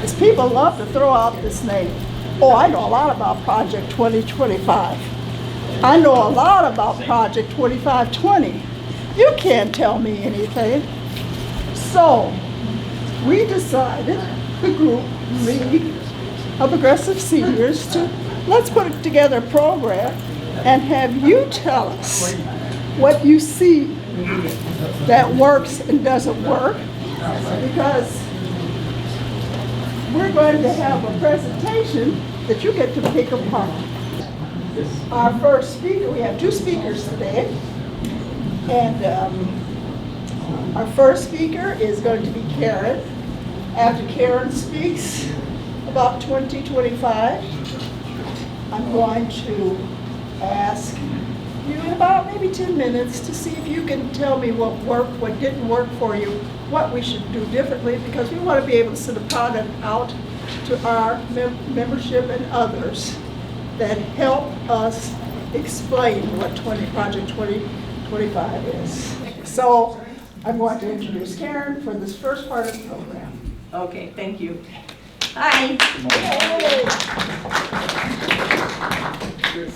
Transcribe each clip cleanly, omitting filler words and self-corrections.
Because people love to throw out this name. Oh, I know a lot about Project 2025. I know a lot about Project 2520. You can't tell me anything. So, we decided, the group, League of Progressive Seniors, to let's put together a program and have you tell us what you see that works and doesn't work, because we're going to have a presentation that you get to pick apart. Our first speaker, we have two speakers today, and our first speaker is going to be Karen. After Karen speaks about 2025, I'm going to ask you in about maybe 10 minutes to see if you can tell me what worked, what didn't work for you, what we should do differently, because we want to be able to send a product out to our membership and others that help us explain what Project 2025 is. So I'm going to introduce Karen for this first part of the program. Okay, thank you. Hi.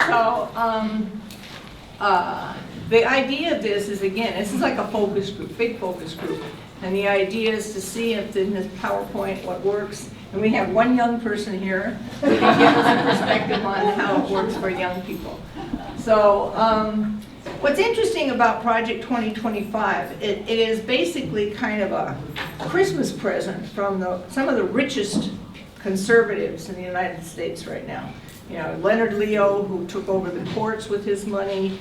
So, the idea of this is, again, this is like a focus group, big focus group. And the idea is to see if in this PowerPoint what works. And we have one young person here who can give us a perspective on how it works for young people. So, what's interesting about Project 2025, it is basically kind of a Christmas present from some of the richest conservatives in the United States right now. You know, Leonard Leo, who took over the courts with his money,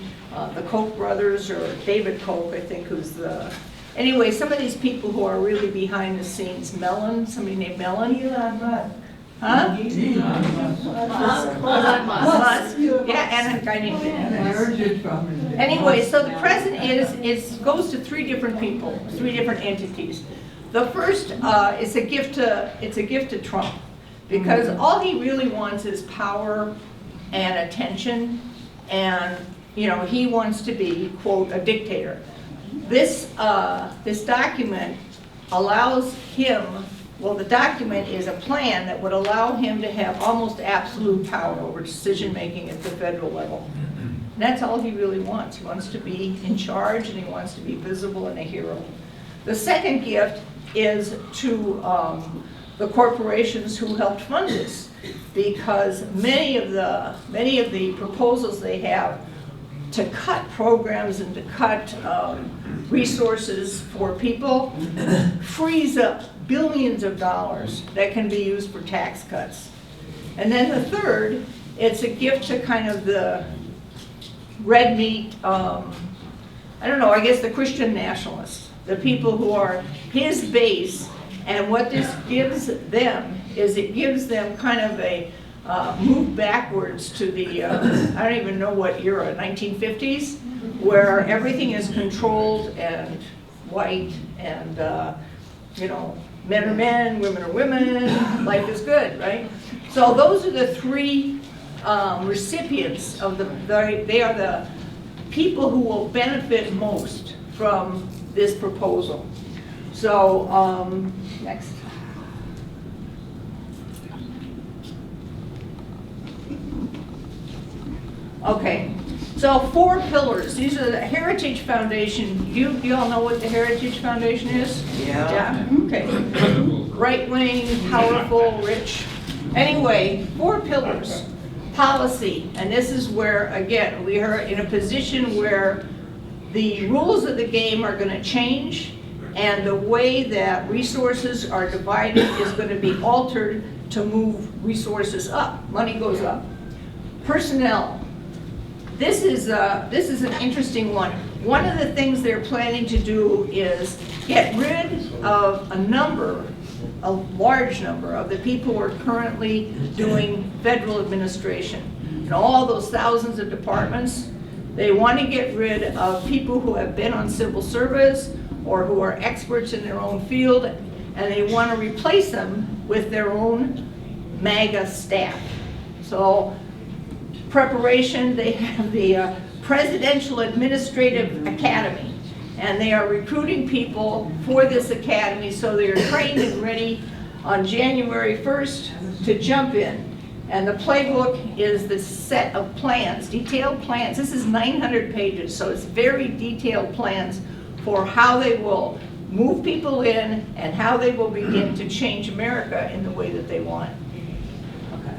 the Koch brothers, or David Koch, I think, who's the... Anyway, some of these people who are really behind the scenes, Mellon, somebody named Mellon. Elon Musk. Huh? Musk. Yeah, and a guy named Dennis. Anyway, so the present goes to three different people, three different entities. The first is a gift to Trump, because all he really wants is power and attention, and he wants to be, quote, a dictator. This document allows him. Well, the document is a plan that would allow him to have almost absolute power over decision-making at the federal level. And that's all he really wants. He wants to be in charge, and he wants to be visible and a hero. The second gift is to the corporations who helped fund this, because many of the proposals they have to cut programs and to cut resources for people frees up billions of dollars that can be used for tax cuts. And then the third, it's a gift to kind of the red meat, I don't know, I guess the Christian nationalists, the people who are his base. And what this gives them is it gives them kind of a move backwards to the, I don't even know what era, 1950s, where everything is controlled and white and, men are men, women are women, life is good, right? So those are the three recipients of they are the people who will benefit most from this proposal. So, next. Okay, so 4 pillars. These are the Heritage Foundation. You all know what the Heritage Foundation is? Yeah. Okay. Right-wing, powerful, rich. Anyway, 4 pillars. Policy, and this is where, again, we are in a position where the rules of the game are going to change, and the way that resources are divided is going to be altered to move resources up. Money goes up. Personnel. This is an interesting one. One of the things they're planning to do is get rid of a large number of the people who are currently doing federal administration. And all those thousands of departments, they want to get rid of people who have been on civil service or who are experts in their own field, and they want to replace them with their own MAGA staff. So preparation, they have the Presidential Administrative Academy, and they are recruiting people for this academy, so they are trained and ready on January 1st to jump in. And the playbook is the set of plans, detailed plans. This is 900 pages, so it's very detailed plans for how they will move people in and how they will begin to change America in the way that they want. Okay.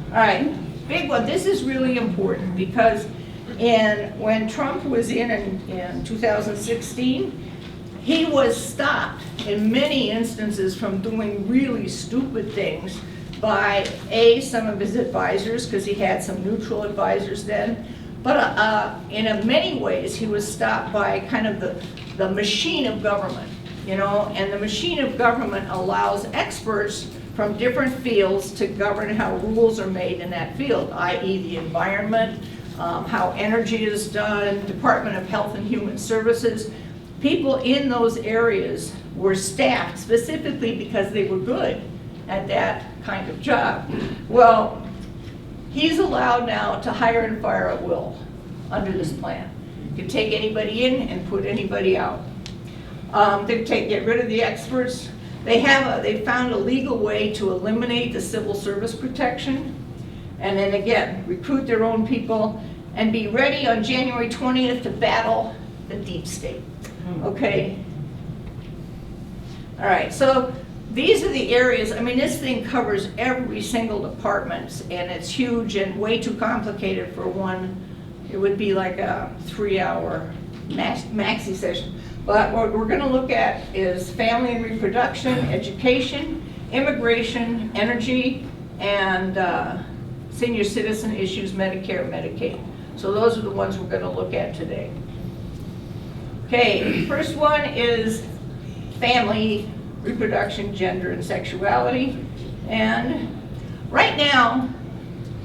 All right, big one. This is really important because when Trump was in 2016, he was stopped in many instances from doing really stupid things by some of his advisors, because he had some neutral advisors then, but in many ways he was stopped by kind of the machine of government, you know, and the machine of government allows experts from different fields to govern how rules are made in that field, i.e. the environment, how energy is done, Department of Health and Human Services. People in those areas were staffed specifically because they were good at that kind of job. Well, he's allowed now to hire and fire at will under this plan. You can take anybody in and put anybody out. Get rid of the experts. They found a legal way to eliminate the civil service protection, and then again, recruit their own people and be ready on January 20th to battle the deep state. Okay? All right, so these are the areas. I mean, this thing covers every single department, and it's huge and way too complicated for one. It would be like a 3-hour maxi session. But what we're going to look at is family and reproduction, education, immigration, energy, and senior citizen issues, Medicare, Medicaid. So those are the ones we're going to look at today. Okay, first one is family, reproduction, gender, and sexuality. And right now,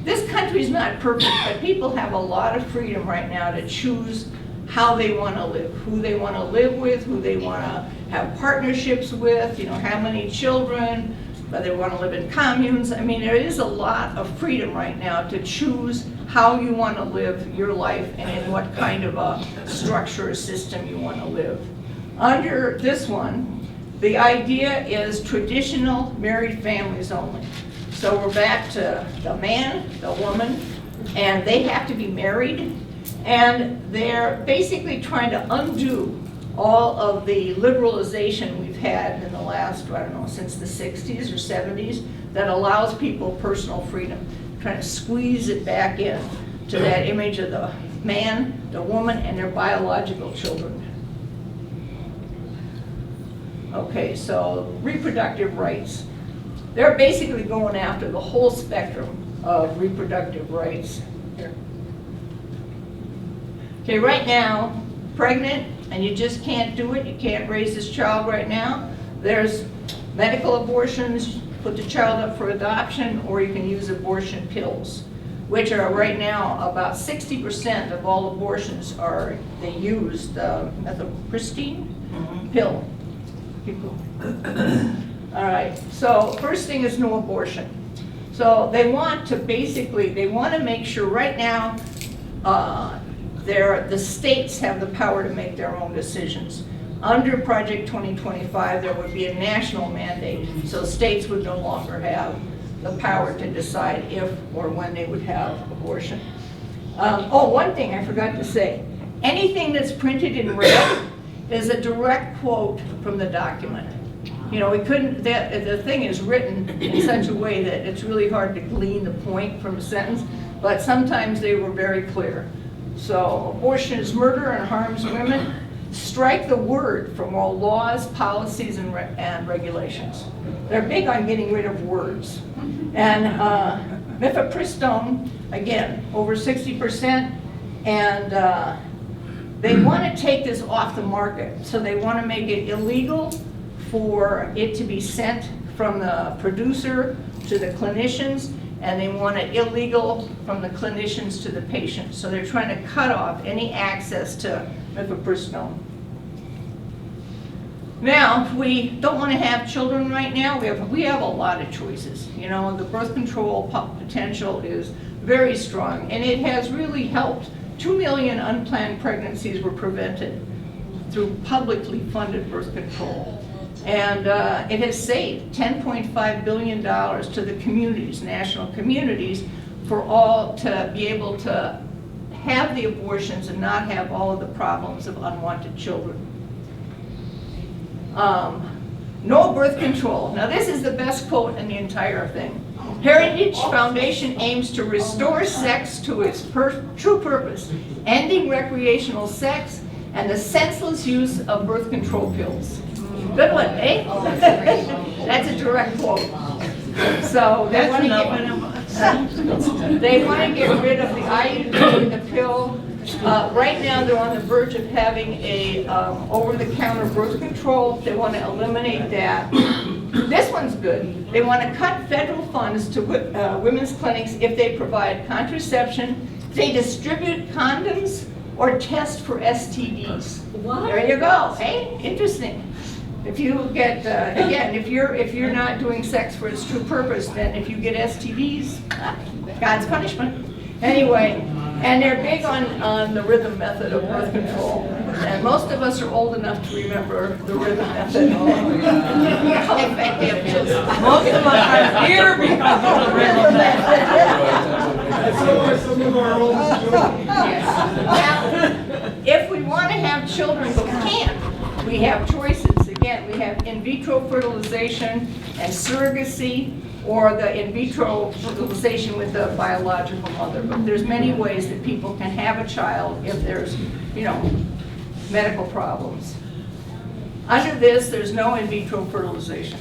this country's not perfect, but people have a lot of freedom right now to choose how they want to live, who they want to live with, who they want to have partnerships with, you know, how many children, whether they want to live in communes. I mean, there is a lot of freedom right now to choose how you want to live your life and in what kind of a structure or system you want to live. Under this one, the idea is traditional married families only. So we're back to the man, the woman, and they have to be married, and they're basically trying to undo all of the liberalization we've had in the last, I don't know, since the 60s or 70s that allows people personal freedom, trying to squeeze it back in to that image of the man, the woman, and their biological children. Okay, so reproductive rights. They're basically going after the whole spectrum of reproductive rights. Here. Okay, right now, pregnant, and you just can't do it, you can't raise this child right now. There's medical abortions, put the child up for adoption, or you can use abortion pills, which are right now about 60% of all abortions they use the methylpristine pill. All right, so first thing is no abortion. So they want to make sure right now the states have the power to make their own decisions. Under Project 2025, there would be a national mandate, so states would no longer have the power to decide if or when they would have abortion. One thing I forgot to say, anything that's printed in red is a direct quote from the document. You know, the thing is written in such a way that it's really hard to glean the point from a sentence, but sometimes they were very clear. So abortion is murder and harms women. Strike the word from all laws, policies, and regulations. They're big on getting rid of words. And mifepristone, again, over 60%, and they want to take this off the market. So they want to make it illegal for it to be sent from the producer to the clinicians, and they want it illegal from the clinicians to the patients. So they're trying to cut off any access to mifepristone. Now, if we don't want to have children right now, we have a lot of choices. You know, the birth control potential is very strong, and it has really helped. 2 million unplanned pregnancies were prevented through publicly funded birth control. And it has saved $10.5 billion to the communities, national communities, for all to be able to have the abortions and not have all of the problems of unwanted children. No birth control. Now this is the best quote in the entire thing. Heritage Foundation aims to restore sex to its true purpose, ending recreational sex and the senseless use of birth control pills. Good one, eh? That's a direct quote. So they want to get rid of the IUD, the pill. Right now, they're on the verge of having a over-the-counter birth control. They want to eliminate that. This one's good. They want to cut federal funds to women's clinics if they provide contraception, they distribute condoms, or test for STDs. What? There you go. Hey, interesting. If you get again, if you're not doing sex for its true purpose, then if you get STDs, God's punishment. Anyway, and they're big on the rhythm method of birth control. And most of us are old enough to remember the rhythm method. How effective it is. Most of us are here because of the rhythm method. Now, if we want to have children but can't, we have choices. Again, we have in vitro fertilization and surrogacy, or the in vitro fertilization with the biological mother. But there's many ways that people can have a child if there's, medical problems. Under this, there's no in vitro fertilization.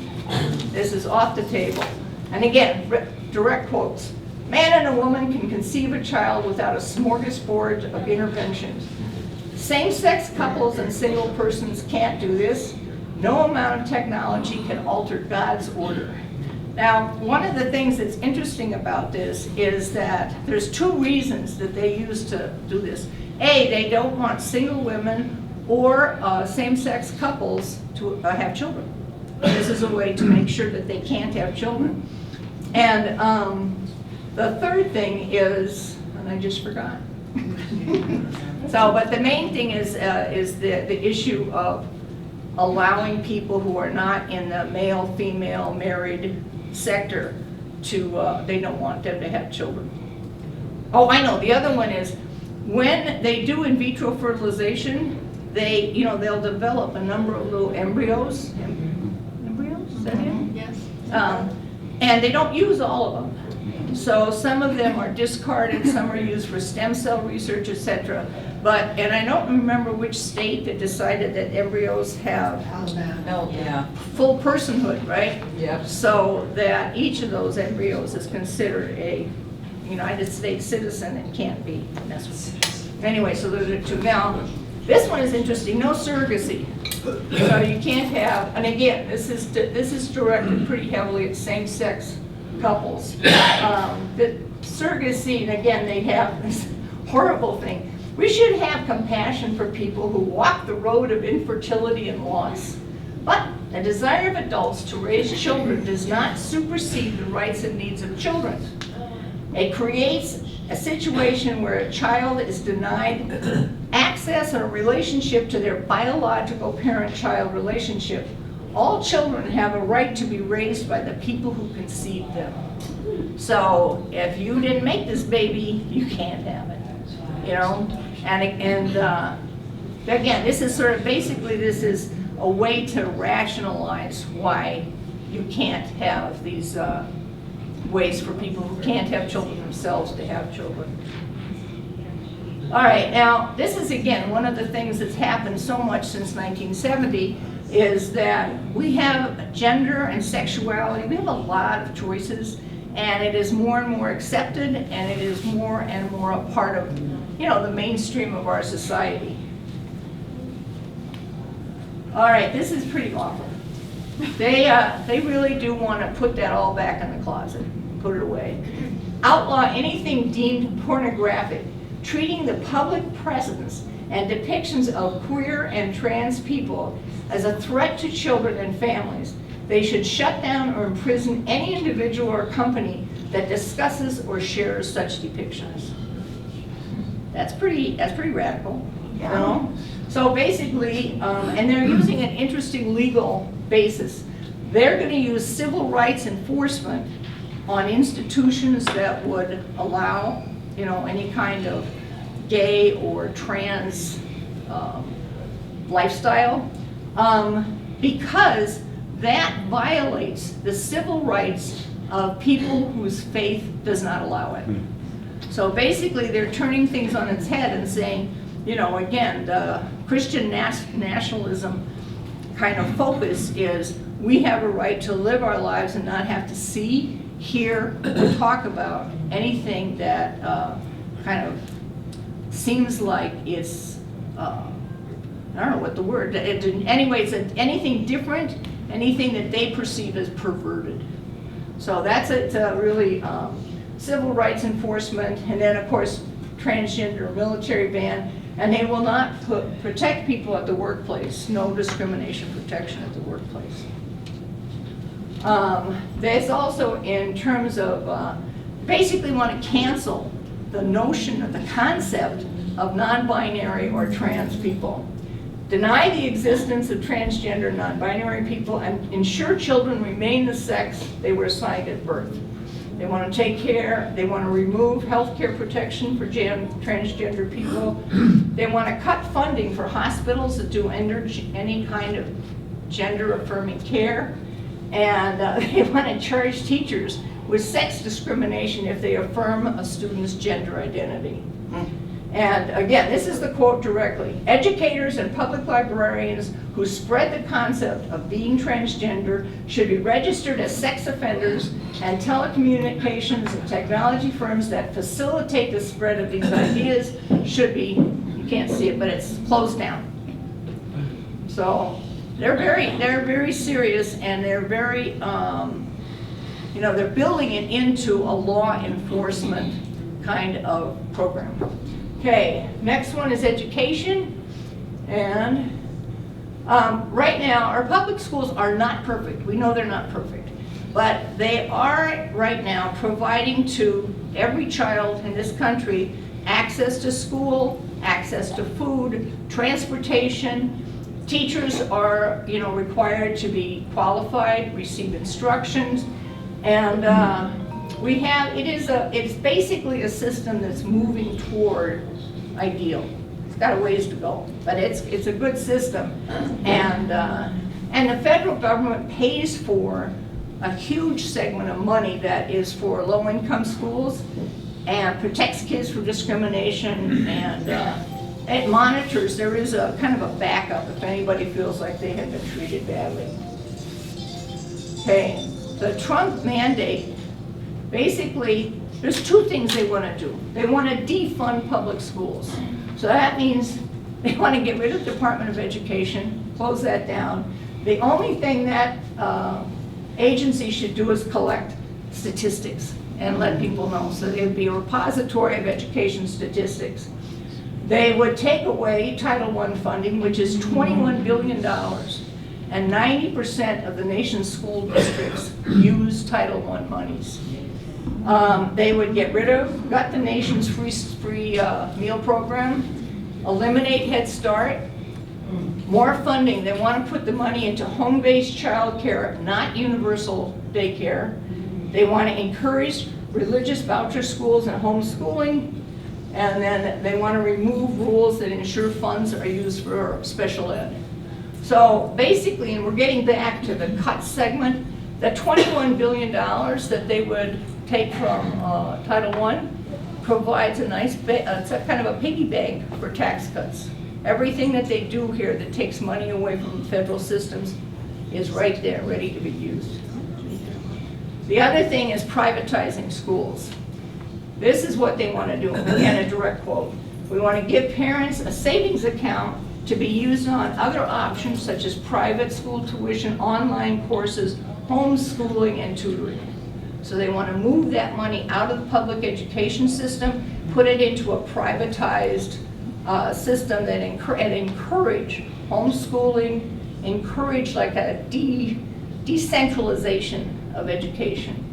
This is off the table. And again, direct quotes. Man and a woman can conceive a child without a smorgasbord of interventions. Same-sex couples and single persons can't do this. No amount of technology can alter God's order. Now, one of the things that's interesting about this is that there's two reasons that they use to do this. A, they don't want single women or same-sex couples to have children. This is a way to make sure that they can't have children. And the third thing is, and I just forgot. So, but the main thing is the issue of allowing people who are not in the male-female married sector to, they don't want them to have children. Oh, I know, the other one is, when they do in vitro fertilization, they'll develop a number of little embryos. Embryos, is that it? Yes. And they don't use all of them. So some of them are discarded, some are used for stem cell research, etc. And I don't remember which state that decided that embryos have full personhood, right? Yep. So that each of those embryos is considered a United States citizen and can't be messed with. Anyway, so those are two. Now, this one is interesting, no surrogacy. So you can't have, and again, this is directed pretty heavily at same-sex couples. The surrogacy, and again, they have this horrible thing. We should have compassion for people who walk the road of infertility and loss. But the desire of adults to raise children does not supersede the rights and needs of children. It creates a situation where a child is denied access or a relationship to their biological parent-child relationship. All children have a right to be raised by the people who conceived them. So if you didn't make this baby, you can't have it, And again, this is sort of basically this is a way to rationalize why you can't have these ways for people who can't have children themselves to have children. All right, now this is again one of the things that's happened so much since 1970 is that we have gender and sexuality, we have a lot of choices, and it is more and more accepted, and it is more and more a part of the mainstream of our society. All right, this is pretty awful. They really do want to put that all back in the closet, put it away. Outlaw anything deemed pornographic, treating the public presence and depictions of queer and trans people as a threat to children and families. They should shut down or imprison any individual or company that discusses or shares such depictions. That's pretty radical. you know? So basically, and they're using an interesting legal basis. They're going to use civil rights enforcement on institutions that would allow, you know, any kind of gay or trans lifestyle, because that violates the civil rights of people whose faith does not allow it. So basically, they're turning things on its head and saying, you know, again, the Christian nationalism kind of focus is we have a right to live our lives and not have to see, hear, or talk about anything that kind of seems like it's, I don't know what the word, anyway, it's anything different, anything that they perceive as perverted. So that's it, really civil rights enforcement, and then of course transgender military ban, and they will not protect people at the workplace, no discrimination protection at the workplace. There's also in terms of, basically want to cancel the notion of the concept of non-binary or trans people. Deny the existence of transgender non-binary people and ensure children remain the sex they were assigned at birth. They want to take care, they want to remove health care protection for transgender people. They want to cut funding for hospitals that do any kind of gender-affirming care. And they want to charge teachers with sex discrimination if they affirm a student's gender identity. And again, this is the quote directly. Educators and public librarians who spread the concept of being transgender should be registered as sex offenders, and telecommunications and technology firms that facilitate the spread of these ideas should be, you can't see it, but it's closed down. So they're very serious, and they're very, you know, they're building it into a law enforcement kind of program. Okay, next one is education, and right now our public schools are not perfect. We know they're not perfect, but they are right now providing to every child in this country access to school, access to food, transportation. Teachers are, you know, required to be qualified, receive instructions, and we have, it's basically a system that's moving toward ideal. It's got a ways to go, but it's a good system. And the federal government pays for a huge segment of money that is for low-income schools and protects kids from discrimination, and it monitors. There is a kind of a backup if anybody feels like they have been treated badly. Okay, the Trump mandate, basically, there's two things they want to do. They want to defund public schools. So that means they want to get rid of the Department of Education, close that down. The only thing that agency should do is collect statistics and let people know. So there'd be a repository of education statistics. They would take away Title I funding, which is $21 billion. And 90% of the nation's school districts use Title I monies. They would gut the nation's free meal program, eliminate Head Start, more funding. They want to put the money into home-based child care, not universal daycare. They want to encourage religious voucher schools and homeschooling, and then they want to remove rules that ensure funds are used for special ed. So basically, and we're getting back to the cut segment, the $21 billion that they would take from Title I provides a nice, it's a kind of a piggy bank for tax cuts. Everything that they do here that takes money away from federal systems is right there, ready to be used. The other thing is privatizing schools. This is what they want to do. Again, a direct quote. We want to give parents a savings account to be used on other options such as private school tuition, online courses, homeschooling, and tutoring. So they want to move that money out of the public education system, put it into a privatized system that encourage homeschooling, encourage like a decentralization of education.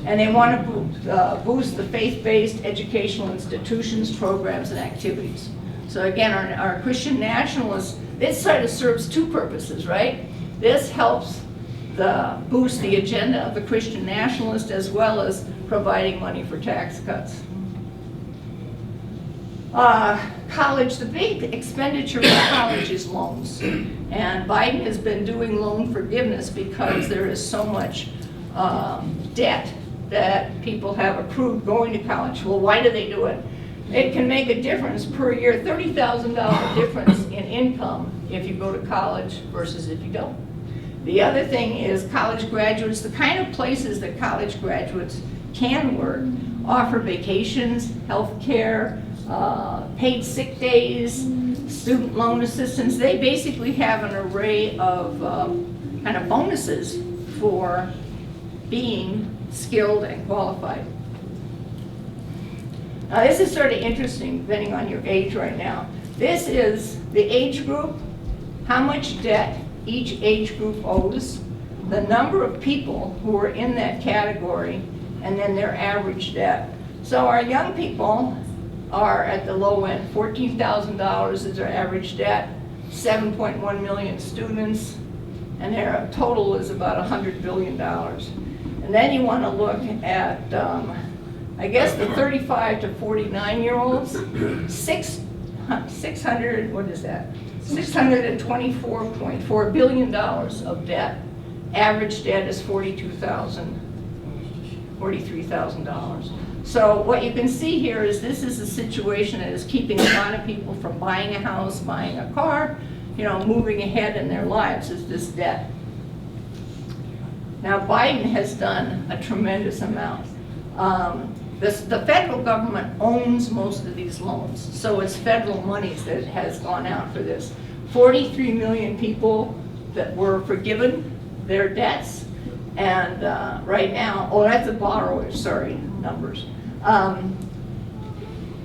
And they want to boost the faith-based educational institutions, programs, and activities. So again, our Christian nationalists, this sort of serves two purposes, right? This helps boost the agenda of the Christian nationalist as well as providing money for tax cuts. College, the big expenditure for college is loans. And Biden has been doing loan forgiveness because there is so much debt that people have approved going to college. Well, why do they do it? It can make a difference per year, $30,000 difference in income if you go to college versus if you don't. The other thing is college graduates, the kind of places that college graduates can work, offer vacations, health care, paid sick days, student loan assistance. They basically have an array of kind of bonuses for being skilled and qualified. Now this is sort of interesting depending on your age right now. This is the age group, how much debt each age group owes, the number of people who are in that category, and then their average debt. So our young people are at the low end, $14,000 is their average debt, 7.1 million students, and their total is about $100 billion. And then you want to look at, I guess, the 35 to 49-year-olds, 600, what is that? $624.4 billion of debt. Average debt is $43,000. So what you can see here is this is a situation that is keeping a lot of people from buying a house, buying a car, moving ahead in their lives, is this debt. Now Biden has done a tremendous amount. The federal government owns most of these loans, so it's federal monies that has gone out for this. 43 million people that were forgiven their debts, and right now, that's the borrowers, sorry, numbers.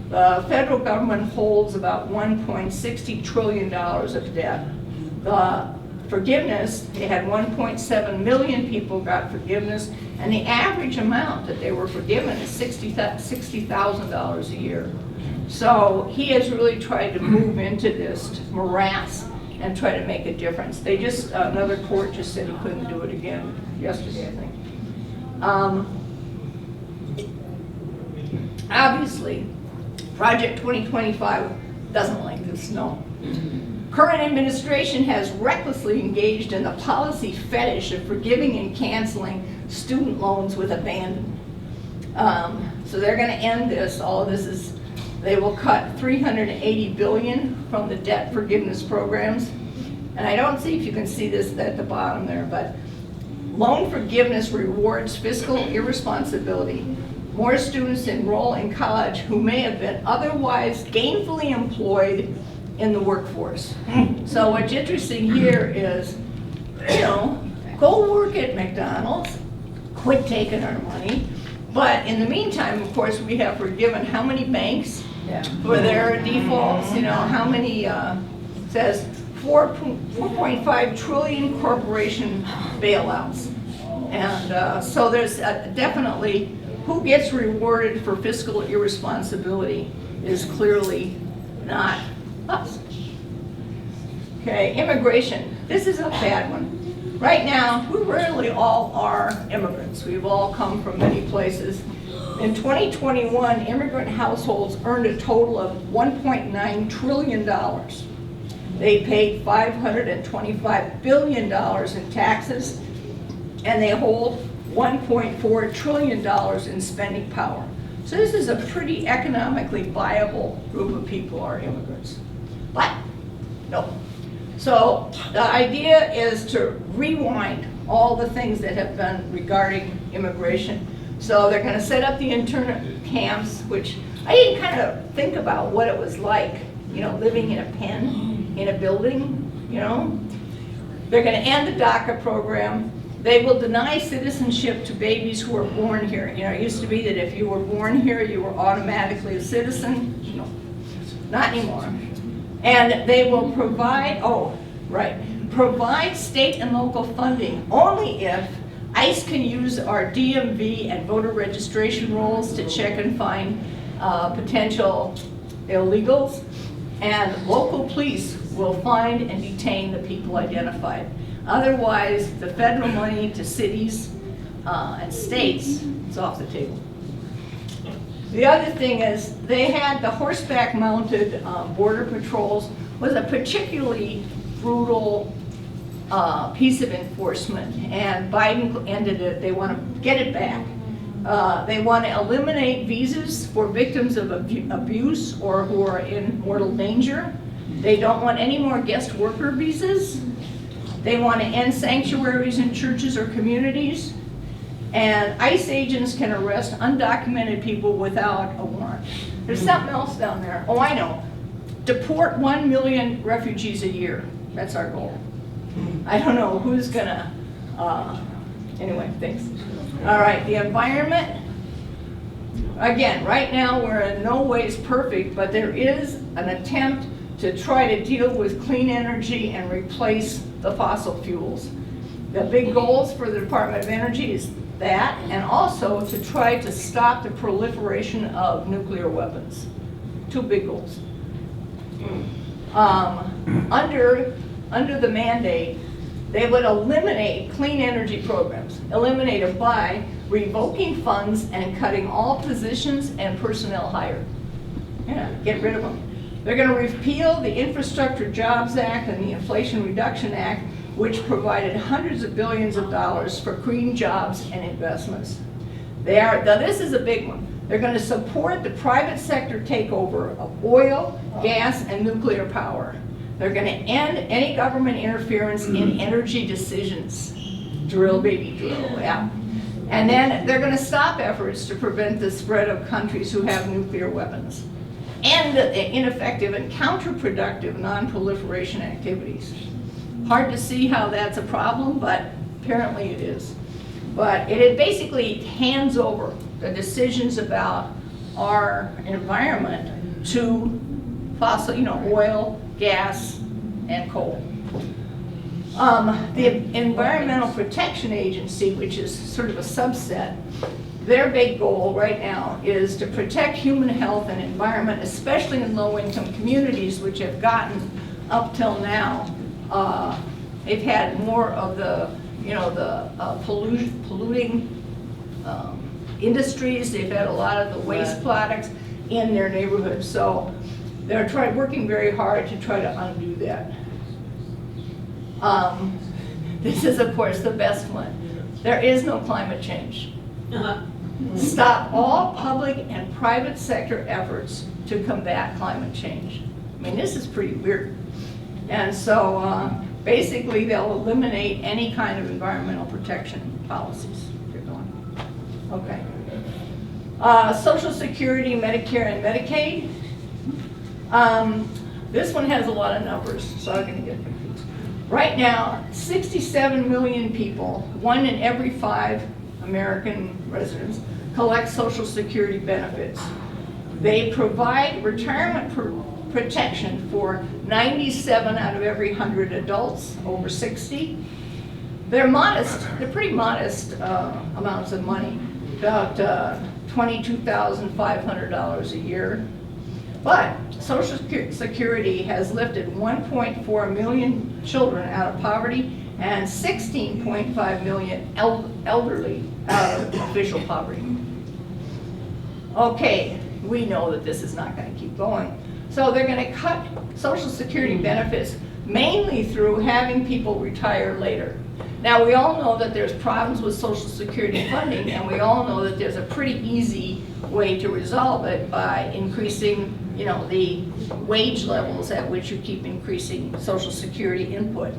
The federal government holds about $1.60 trillion of debt. The forgiveness, they had 1.7 million people got forgiveness, and the average amount that they were forgiven is $60,000 a year. So he has really tried to move into this morass and try to make a difference. They just, another court just said he couldn't do it again yesterday, I think. Obviously, Project 2025 doesn't like this, no. Current administration has recklessly engaged in the policy fetish of forgiving and canceling student loans with abandon. So they're going to end this. All of this is, they will cut $380 billion from the debt forgiveness programs. And I don't see if you can see this at the bottom there, but loan forgiveness rewards fiscal irresponsibility. More students enroll in college who may have been otherwise gainfully employed in the workforce. So what's interesting here is, go work at McDonald's, quit taking our money. But in the meantime, of course, we have forgiven how many banks for their defaults, how many, says 4.5 trillion corporation bailouts. And so there's definitely, who gets rewarded for fiscal irresponsibility is clearly not us. Okay, immigration. This is a bad one. Right now, we really all are immigrants. We've all come from many places. In 2021, immigrant households earned a total of $1.9 trillion. They paid $525 billion in taxes, and they hold $1.4 trillion in spending power. So this is a pretty economically viable group of people, our immigrants. But, no. So the idea is to rewind all the things that have been regarding immigration. So they're going to set up the internment camps, which I didn't kind of think about what it was like, living in a pen, in a building, They're going to end the DACA program. They will deny citizenship to babies who are born here. It used to be that if you were born here, you were automatically a citizen. No, not anymore. And they will provide, provide state and local funding only if ICE can use our DMV and voter registration rolls to check and find potential illegals. and local police will find and detain the people identified. Otherwise, the federal money to cities and states is off the table. The other thing is, they had the horseback mounted border patrols was a particularly brutal piece of enforcement, and Biden ended it. They want to get it back. They want to eliminate visas for victims of abuse or who are in mortal danger. They don't want any more guest worker visas. They want to end sanctuaries in churches or communities. And ICE agents can arrest undocumented people without a warrant. There's something else down there. Oh, I know. Deport 1 million refugees a year. That's our goal. I don't know who's gonna, anyway, thanks. All right, the environment. Again, right now we're in no ways perfect, but there is an attempt to try to deal with clean energy and replace the fossil fuels. The big goals for the Department of Energy is that, and also to try to stop the proliferation of nuclear weapons. Two big goals. Under the mandate, they would eliminate clean energy programs, eliminate it by revoking funds and cutting all positions and personnel hired. Yeah, get rid of them. They're going to repeal the Infrastructure Jobs Act and the Inflation Reduction Act, which provided hundreds of billions of dollars for green jobs and investments. Now this is a big one. They're going to support the private sector takeover of oil, gas, and nuclear power. They're going to end any government interference in energy decisions. Drill, baby, drill, yeah. And then they're going to stop efforts to prevent the spread of countries who have nuclear weapons. And ineffective and counterproductive non-proliferation activities. Hard to see how that's a problem, but apparently it is. But it basically hands over the decisions about our environment to fossil, oil, gas, and coal. The Environmental Protection Agency, which is sort of a subset, their big goal right now is to protect human health and environment, especially in low-income communities, which have gotten, up till now, they've had more of the, polluting industries. They've had a lot of the waste products in their neighborhoods. So they're working very hard to try to undo that. This is, of course, the best one. There is no climate change. Stop all public and private sector efforts to combat climate change. I mean, this is pretty weird. And so basically they'll eliminate any kind of environmental protection policies. Keep going. Okay. Social Security, Medicare, and Medicaid. This one has a lot of numbers, so I'm going to get confused. Right now, 67 million people, 1 in every 5 American residents, collect Social Security benefits. They provide retirement protection for 97 out of every 100 adults over 60. They're modest, they're pretty modest amounts of money, about $22,500 a year. But Social Security has lifted 1.4 million children out of poverty and 16.5 million elderly out of official poverty. Okay, we know that this is not going to keep going. So they're going to cut Social Security benefits mainly through having people retire later. Now, we all know that there's problems with Social Security funding, and we all know that there's a pretty easy way to resolve it by increasing, the wage levels at which you keep increasing Social Security input.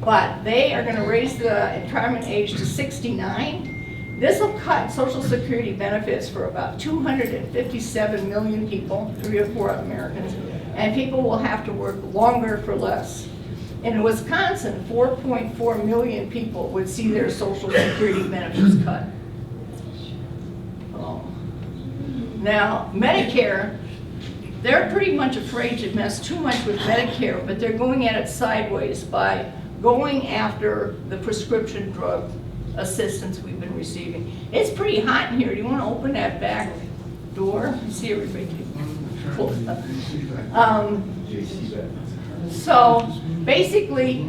But they are going to raise the retirement age to 69. This will cut Social Security benefits for about 257 million people, 3 or 4 Americans, and people will have to work longer for less. In Wisconsin, 4.4 million people would see their Social Security benefits cut. Now, Medicare, they're pretty much afraid to mess too much with Medicare, but they're going at it sideways by going after the prescription drug assistance we've been receiving. It's pretty hot in here. Do you want to open that back door? See everybody. So basically,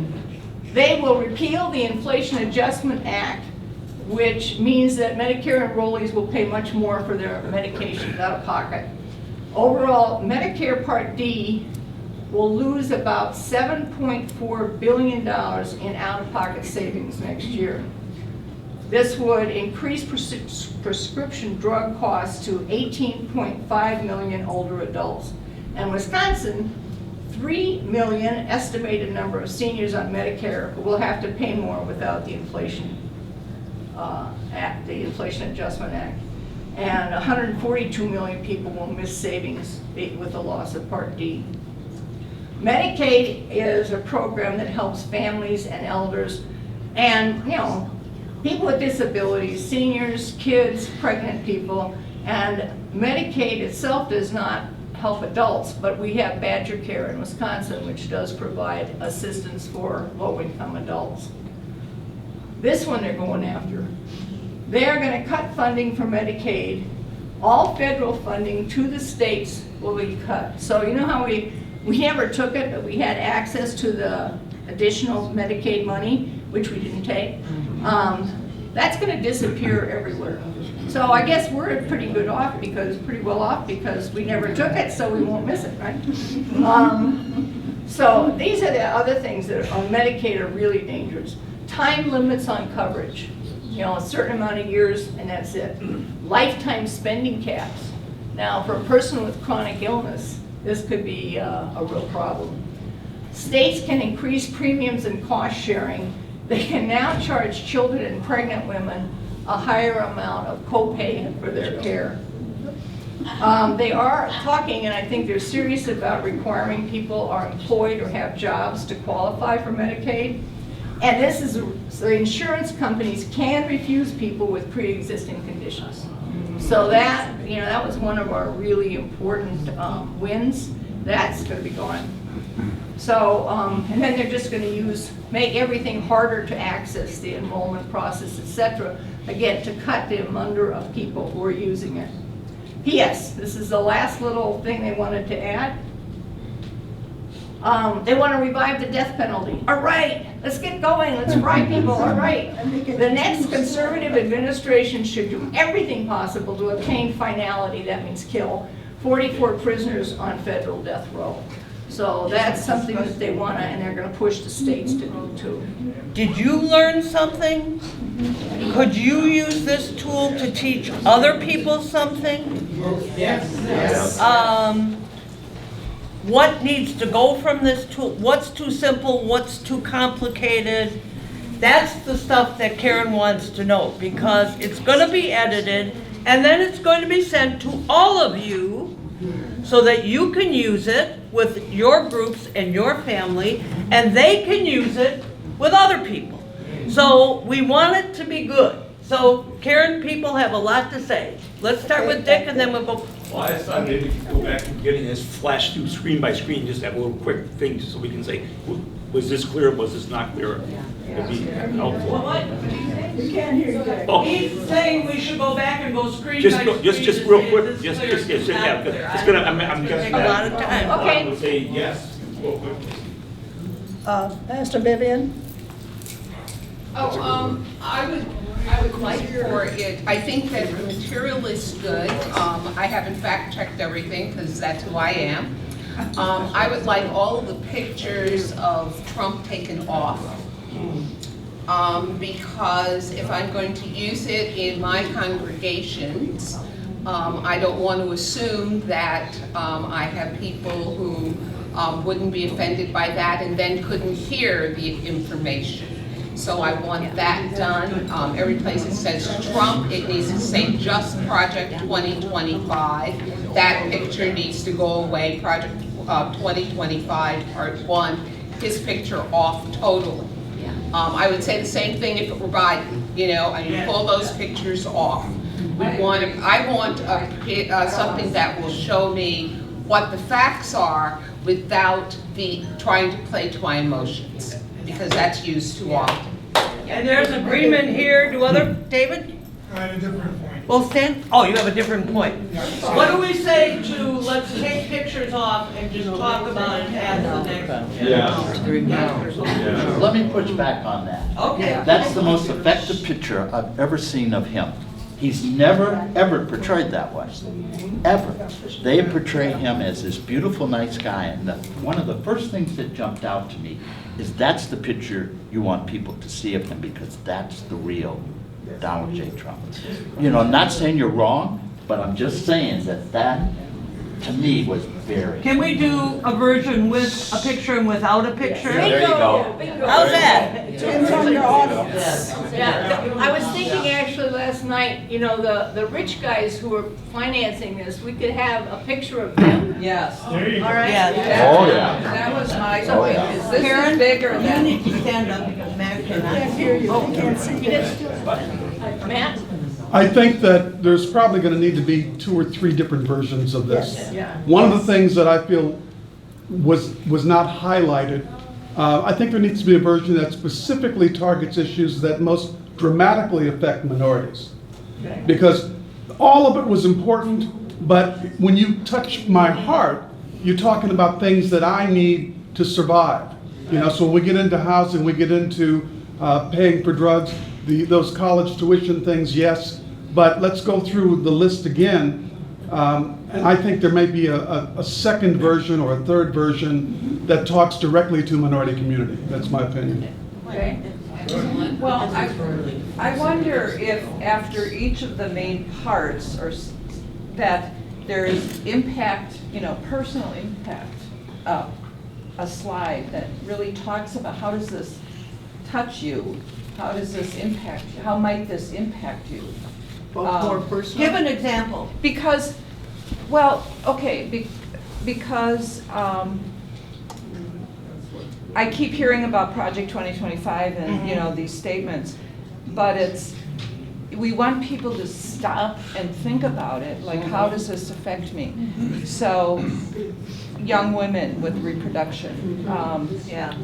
they will repeal the Inflation Adjustment Act, which means that Medicare enrollees will pay much more for their medications out of pocket. Overall, Medicare Part D will lose about $7.4 billion in out-of-pocket savings next year. This would increase prescription drug costs to 18.5 million older adults. And Wisconsin, 3 million estimated number of seniors on Medicare will have to pay more without the Inflation Act, the Inflation Adjustment Act. And 142 million people will miss savings with the loss of Part D. Medicaid is a program that helps families and elders and, people with disabilities, seniors, kids, pregnant people, and Medicaid itself does not help adults, but we have Badger Care in Wisconsin, which does provide assistance for low-income adults. This one they're going after. They're going to cut funding for Medicaid. All federal funding to the states will be cut. So you know how we never took it, but we had access to the additional Medicaid money, which we didn't take. That's going to disappear everywhere. So I guess we're pretty well off because we never took it, so we won't miss it, right? So these are the other things that on Medicaid are really dangerous. Time limits on coverage. A certain amount of years and that's it. Lifetime spending caps. Now, for a person with chronic illness, this could be a real problem. States can increase premiums and cost sharing. They can now charge children and pregnant women a higher amount of copay for their care. They are talking, and I think they're serious about requiring people are employed or have jobs to qualify for Medicaid. And this is, so the insurance companies can refuse people with pre-existing conditions. So that, that was one of our really important wins. That's going to be gone. So, and then they're just going to make everything harder to access, the enrollment process, etc. Again, to cut the number of people who are using it. P.S. This is the last little thing they wanted to add. They want to revive the death penalty. All right, let's get going. Let's fry people. All right. The next conservative administration should do everything possible to obtain finality, that means kill, 44 prisoners on federal death row. So that's something that they want to, and they're going to push the states to do too. Did you learn something? Could you use this tool to teach other people something? Yes. What needs to go from this tool? What's too simple? What's too complicated? That's the stuff that Karen wants to know, because it's going to be edited and then it's going to be sent to all of you so that you can use it with your groups and your family, and they can use it with other people. So we want it to be good. So Karen, people have a lot to say. Let's start with Dick and then we'll go. Well, I thought maybe we could go back and getting this flash through screen by screen, just have a little quick thing so we can say, was this clear, was this not clear? It'd be helpful. We can't hear you guys. Oh, He's saying we should go back and go screen by screen. just to real see quick, if just, clear, yeah, if it's not clear. it's gonna, I'm guessing Take a lot of that. time. Okay. I would say yes, real quick. Pastor Vivian? I would like for it, I think that the material is good. I haven't fact checked everything because that's who I am. I would like all of the pictures of Trump taken off. Because if I'm going to use it in my congregations, I don't want to assume that I have people who wouldn't be offended by that and then couldn't hear the information. So I want that done. Every place it says Trump, it needs to say just Project 2025. That picture needs to go away. Project 2025, Part 1, his picture off totally. I would say the same thing if it were Biden. I mean, pull those pictures off. I want something that will show me what the facts are without trying to play to my emotions, because that's used too often. And there's agreement here. David? I had a different point. Well, Stan, oh, you have a different point. What do we say to, let's take pictures off and just talk about it at the next? Yeah. Let me push back on that. Okay. That's the most effective picture I've ever seen of him. He's never, ever portrayed that way. Ever. They portray him as this beautiful, nice guy, and one of the first things that jumped out to me is that's the picture you want people to see of him, because that's the real Donald J. Trump. You know, I'm not saying you're wrong, but I'm just saying that, to me, was very... Can we do a version with a picture and without a picture? There you go. How's that? Depends on your audience. Yeah, I was thinking actually last night, you know, the rich guys who are financing this, we could have a picture of them. Yes. There you go. All right? Yeah. Oh, yeah. That was my Oh, point, yeah. is this Karen? is bigger You than. need to stand up because Matt cannot. Can't hear you, I can't see You you. get still. Matt? I think that there's probably going to need to be 2 or 3 different versions of this. Yes. Yeah. One of the things that I feel was not highlighted, I think there needs to be a version that specifically targets issues that most dramatically affect minorities. Because all of it was important, but when you touch my heart, you're talking about things that I need to survive. You know, so when we get into housing, we get into paying for drugs, those college tuition things, yes, but let's go through the list again. And I think there may be a second version or a third version that talks directly to minority community. That's my opinion. Okay. Well, I wonder if after each of the main parts, that there is impact, you know, personal impact, a slide that really talks about how does this touch you? How does this impact you? How might this impact you? More personal. Give an example. Because, well, okay, because I keep hearing about Project 2025 and, you know, these statements, but we want people to stop and think about it, like, how does this affect me? So, young women with reproduction, Yeah.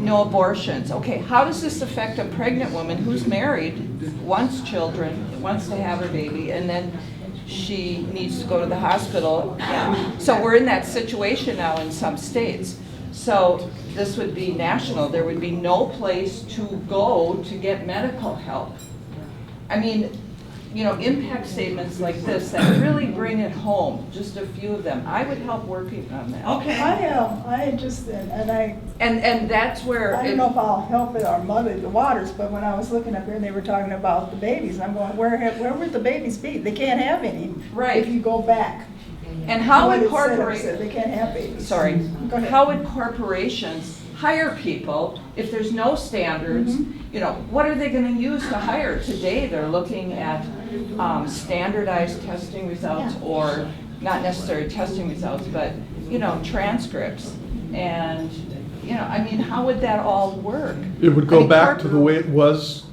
no abortions. Okay, how does this affect a pregnant woman who's married, wants children, wants to have her baby, and then she needs to go to the hospital? So we're in that situation now in some states. So this would be national. There would be no place to go to get medical help. I mean, you know, impact statements like this that really bring it home, just a few of them. I would help working on that. Okay. I just, and I And that's where. don't know if I'll help it or muddy the waters, but when I was looking up here and they were talking about the babies, I'm going, where would the babies be? They can't have any. Right. If you go back. And how What would it said, it corporations, said they can't have babies. sorry, Go ahead. how would corporations hire people if there's no standards? You know, what are they gonna use to hire? Today, they're looking at standardized testing results, or not necessarily testing results, but, you know, transcripts. And, you know, I mean, how would that all work? It would I go mean, back to the way it was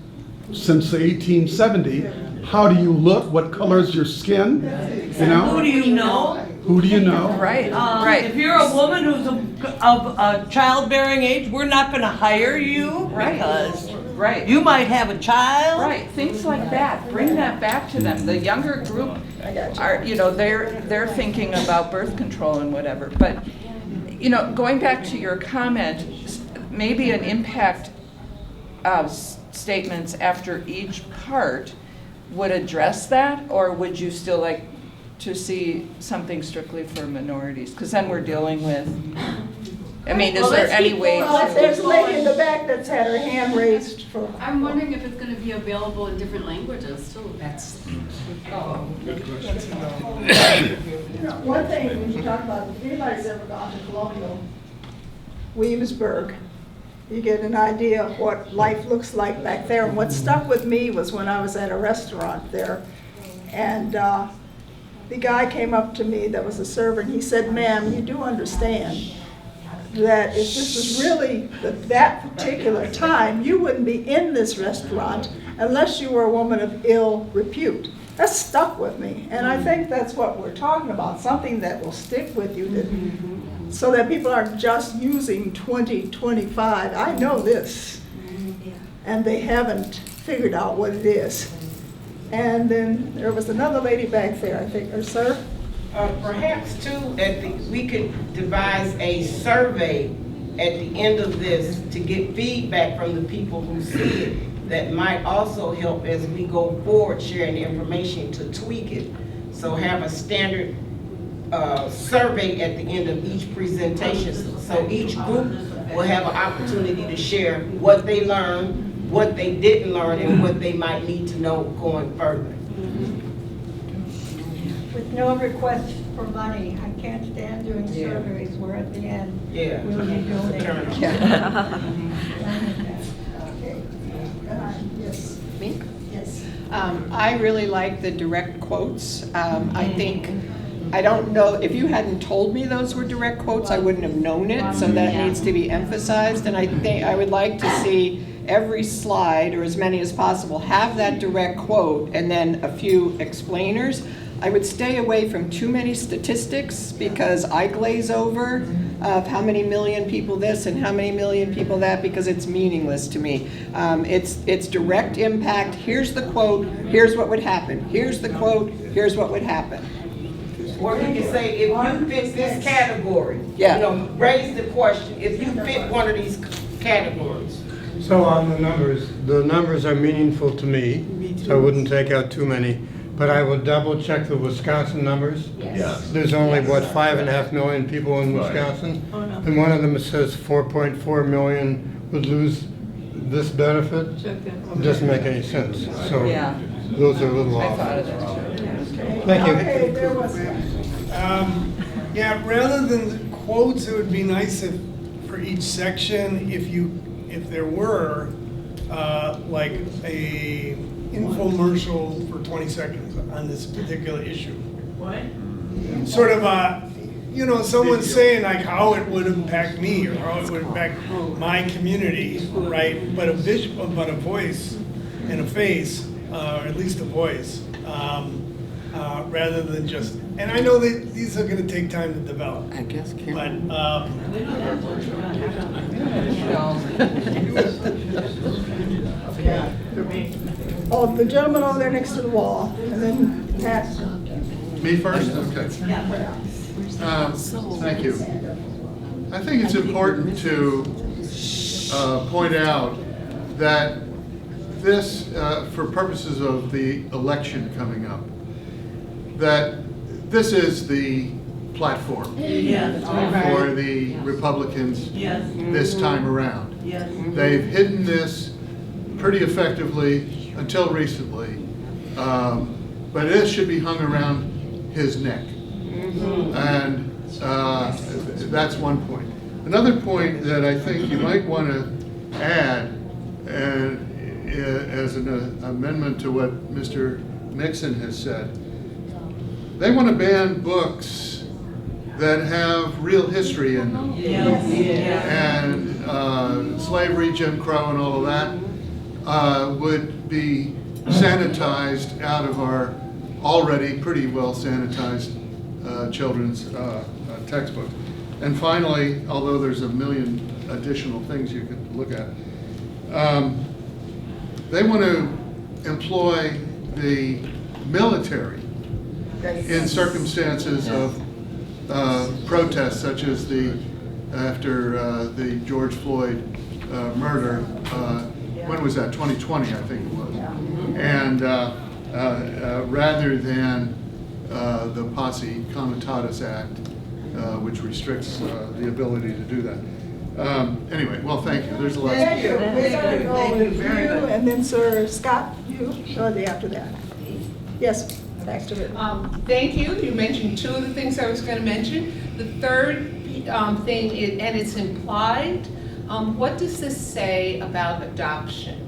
since the 1870. How do you look? What color's your skin? You Who know? do you know? Who do you know? Right, If right, you're a woman who's of a childbearing age, we're not gonna hire you Right. because right. you might have a child. Right, things like that, bring that back to them. The younger group are, you know, they're thinking about birth control and whatever. But, you know, going back to your comment, maybe an impact statements after each part would address that, or would you still like to see something strictly for minorities? Because then we're dealing with, I mean, is Well, there let's any keep way? going. Well, there's a lady in the back that's had her hand raised for. I'm wondering if it's going to be available in different languages too. One thing, when you talk about, if anybody's ever gone to Colonial Williamsburg, you get an idea of what life looks like back there. And what stuck with me was when I was at a restaurant there, and the guy came up to me that was a server, and he said, "Ma'am, you do understand that if this was really that particular time, you wouldn't be in this restaurant unless you were a woman of ill repute." That stuck with me, and I think that's what we're talking about, something that will stick with you, so that people aren't just using 2025. I know this, and they haven't figured out what it is. And then there was another lady back there, I think, or sir? Perhaps too, we could devise a survey at the end of this to get feedback from the people who see it. That might also help as we go forward sharing the information to tweak it. So have a standard survey at the end of each presentation. So each group will have an opportunity to share what they learned, what they didn't learn, and what they might need to know going further. With no request for money, I can't stand doing surveys where at the end, Yeah. we'll be donating. Okay. Yes. Me? Yes. I really like the direct quotes. I think, I don't know, if you hadn't told me those were direct quotes, I wouldn't have known it, so that needs to be emphasized. And I think, I would like to see every slide, or as many as possible, have that direct quote and then a few explainers. I would stay away from too many statistics because I glaze over of how many million people this and how many million people that, because it's meaningless to me. It's direct impact. Here's the quote, here's what would happen. Here's the quote, here's what would happen. Or we can say, if you fit this category, Yeah. you know, raise the question, if you fit one of these categories. So on the numbers are meaningful to me, so I wouldn't take out too many. But I will double check the Wisconsin numbers. Yes. There's only, what, 5.5 million people in Wisconsin? And one of them says 4.4 million would lose this benefit. It doesn't make any sense. So Yeah. those are a little I off. thought of that too. Thank you. Okay, there was, Yeah, rather than quotes, it would be nice if, for each section, if there were, like a infomercial for 20 seconds on this particular issue. What? Sort of someone saying like how it would impact me or how it would impact my community, right? But a voice and a face, or at least a voice, rather than just, and I know that these are gonna take time to develop. I guess, But, oh, the gentleman over there next to the wall, and then Pat. Me first? Okay. Thank you. I think it's important to point out that this, for purposes of the election coming up, that this is the platform for the Republicans this time around. They've hidden this pretty effectively until recently, but this should be hung around his neck. And that's one point. Another point that I think you might want to add, as an amendment to what Mr. Mixon has said, they want to ban books that have real history in them. And slavery, Jim Crow, and all of that would be sanitized out of our already pretty well sanitized children's textbooks. And finally, although there's a million additional things you could look at, they want to employ the military in circumstances of protests such as after the George Floyd murder. When was that? 2020, I think it was. And rather than the Posse Comitatus Act, which restricts the ability to do that. Anyway, well, thank you. There's a lot. Thank you. We're going to go with you, and then Sir Scott, you shortly after that. Yes, back to it. Thank you. You mentioned two of the things I was going to mention. The third thing, and it's implied, what does this say about adoption?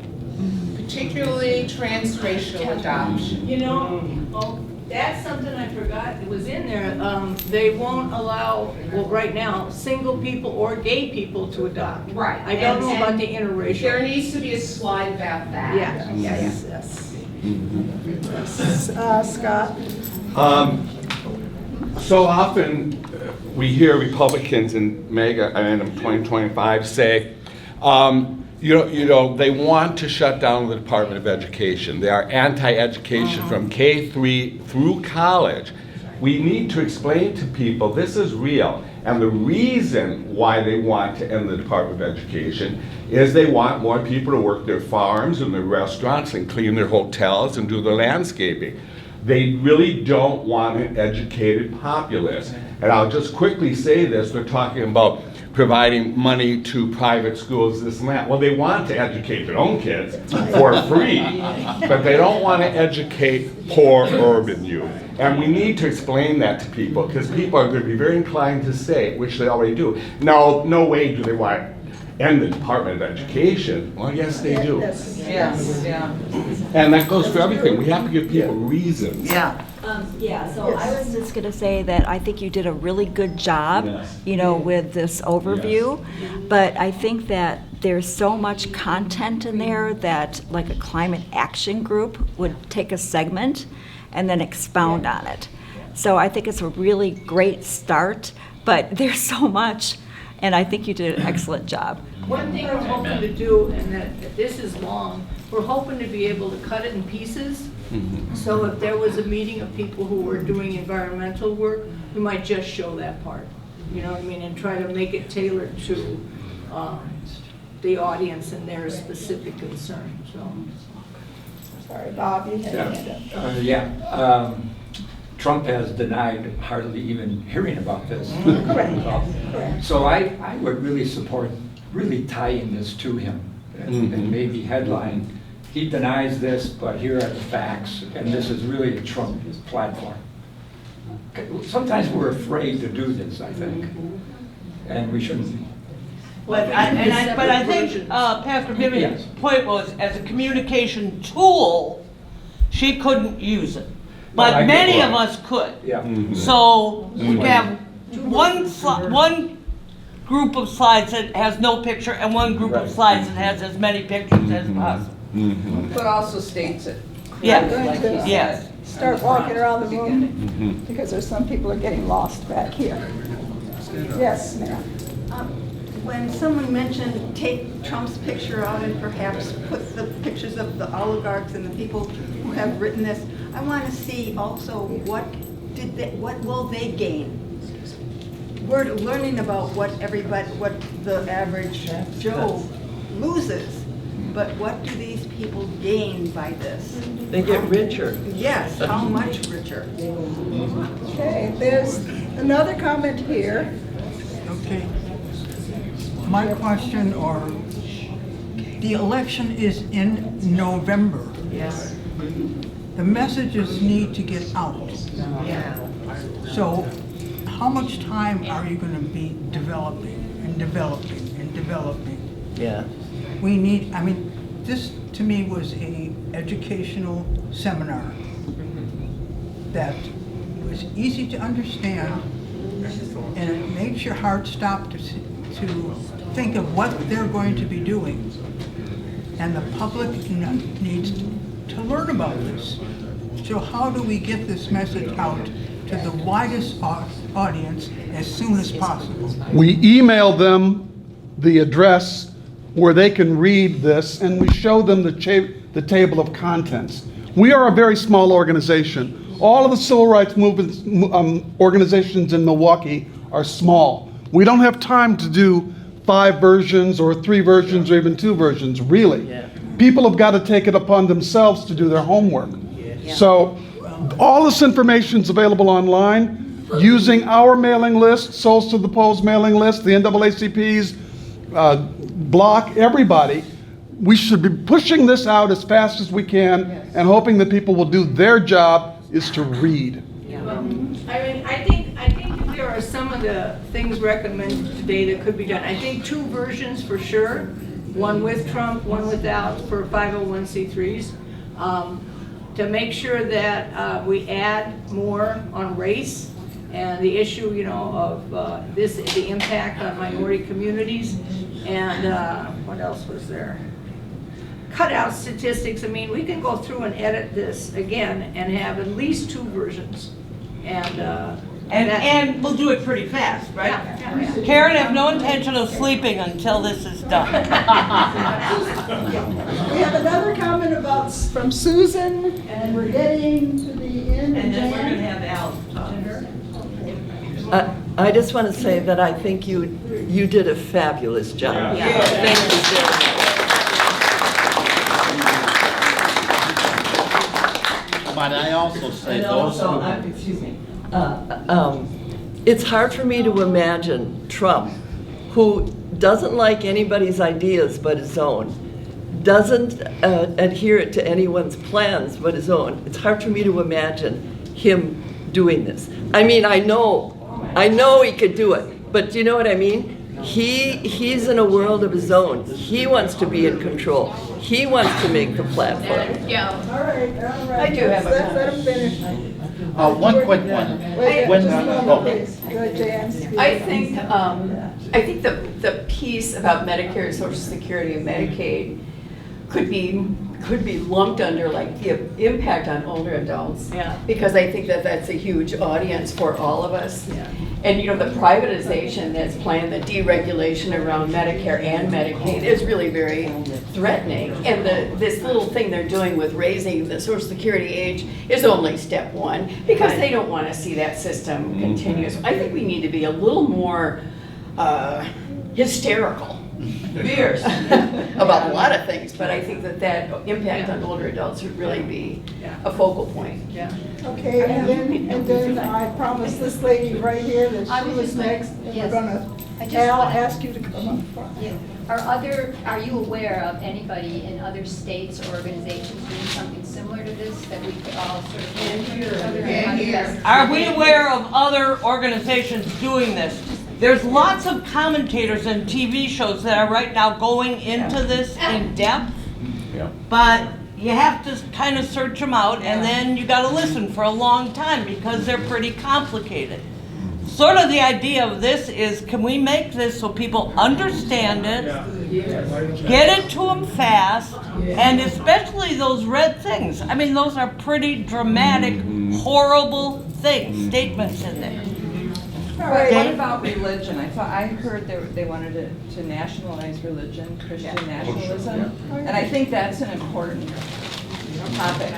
Particularly transracial adoption. You know, that's something I forgot. It was in there. They won't allow, well, right now, single people or gay people to adopt. Right. I don't know about the interracial. There needs to be a slide about that. Yeah, yes. Scott? So often we hear Republicans in MAGA and in 2025 say, they want to shut down the Department of Education. They are anti-education from K-3 through college. We need to explain to people this is real. And the reason why they want to end the Department of Education is they want more people to work their farms and their restaurants and clean their hotels and do their landscaping. They really don't want an educated populace. And I'll just quickly say this, they're talking about providing money to private schools, this and that. Well, they want to educate their own kids for free, but they don't want to educate poor urban youth. And we need to explain that to people, because people are going to be very inclined to say, which they already do, no way do they want to end the Department of Education. Well, yes, they do. Yes, yeah. And that goes for everything. We have to give people reasons. Yeah. So I was just going to say that I think you did a really good job, with this overview. But I think that there's so much content in there that like a climate action group would take a segment and then expound on it. So I think it's a really great start, but there's so much, and I think you did an excellent job. One thing we're hoping to do, and that this is long, we're hoping to be able to cut it in pieces. So if there was a meeting of people who were doing environmental work, we might just show that part, you know what I mean, and try to make it tailored to the audience and their specific concern, so. Sorry, Bob, you had your hand up. Trump has denied hardly even hearing about this. Correct. So I would really support tying this to him and maybe headline, he denies this, but here are the facts, and this is really a Trump platform. Sometimes we're afraid to do this, I think, and we shouldn't be. But I think Pastor Vivian's point was, as a communication tool, she couldn't use it. But many of us could. So we have one group of slides that has no picture and one group of slides that has as many pictures as possible. But also states it. I'm going to Yes. start walking around the room because there's some people are getting lost back here. Yes, ma'am. When someone mentioned take Trump's picture out and perhaps put the pictures of the oligarchs and the people who have written this, I want to see also what will they gain? We're learning about what the average Joe loses, but what do these people gain by this? They get richer. Yes, how much richer? Okay, there's another comment here. Okay. My question, the election is in November. Yes. The messages need to get out. So how much time are you going to be developing and developing and developing? Yeah. We need, this to me was a educational seminar that was easy to understand, and it makes your heart stop to think of what they're going to be doing. And the public needs to learn about this. So how do we get this message out to the widest audience as soon as possible? We email them the address where they can read this, and we show them the table of contents. We are a very small organization. All of the civil rights movement organizations in Milwaukee are small. We don't have time to do 5 versions or 3 versions or even 2 versions, really. People have got to take it upon themselves to do their homework. So all this information is available online using our mailing list, Souls to the Polls mailing list, the NAACP's block, everybody. We should be pushing this out as fast as we can and hoping that people will do their job is to read. I think there are some of the things recommended today that could be done. I think 2 versions for sure, one with Trump, one without, for 501c3s, to make sure that we add more on race and the issue, of the impact on minority communities, and what else was there? Cut out statistics. We can go through and edit this again and have at least 2 versions, and And we'll do it pretty fast, right? Karen, I have no intention of sleeping until this is done. We have another comment from Susan, and we're getting to the end. And then we're going to have Al talk. I just want to say that I think you did a fabulous job. Yeah. Thank you very much. But I also say And those also, who... excuse me, it's hard for me to imagine Trump, who doesn't like anybody's ideas but his own, doesn't adhere to anyone's plans but his own. It's hard for me to imagine him doing this. I mean, I know he could do it, but do you know what I mean? He's in a world of his own. He wants to be in control. He wants to make the platform. Yeah. All right. I do have a Let him finish. one quick one. Wait, When- just a moment, oh. please. Go ahead, Jan. I think the piece about Medicare, Social Security, and Medicaid could be lumped under like the impact on older adults. Yeah. Because I think that that's a huge audience for all of us. Yeah. And you know, the privatization that's planned, the deregulation around Medicare and Medicaid is really very threatening. And this little thing they're doing with raising the Social Security age is only step one, because they don't want to see that system continue. So I think we need to be a little more hysterical, fierce about a lot of things, but I think that impact on older adults would really be a focal point. Okay, and then I promised this lady right here that she was next, and we're gonna, Al, ask you to come up front. Are you aware of anybody in other states or organizations doing something similar to this that we could all sort of mentor each other and how to best? Are we aware of other organizations doing this? There's lots of commentators and TV shows that are right now going into this in depth, but you have to kind of search them out, and then you got to listen for a long time because they're pretty complicated. Sort of the idea of this is, can we make this so people understand it, get it to them fast, and especially those red things. I mean, those are pretty dramatic, horrible things, statements in there. But what about religion? I heard they wanted to nationalize religion, Christian nationalism, and I think that's an important topic.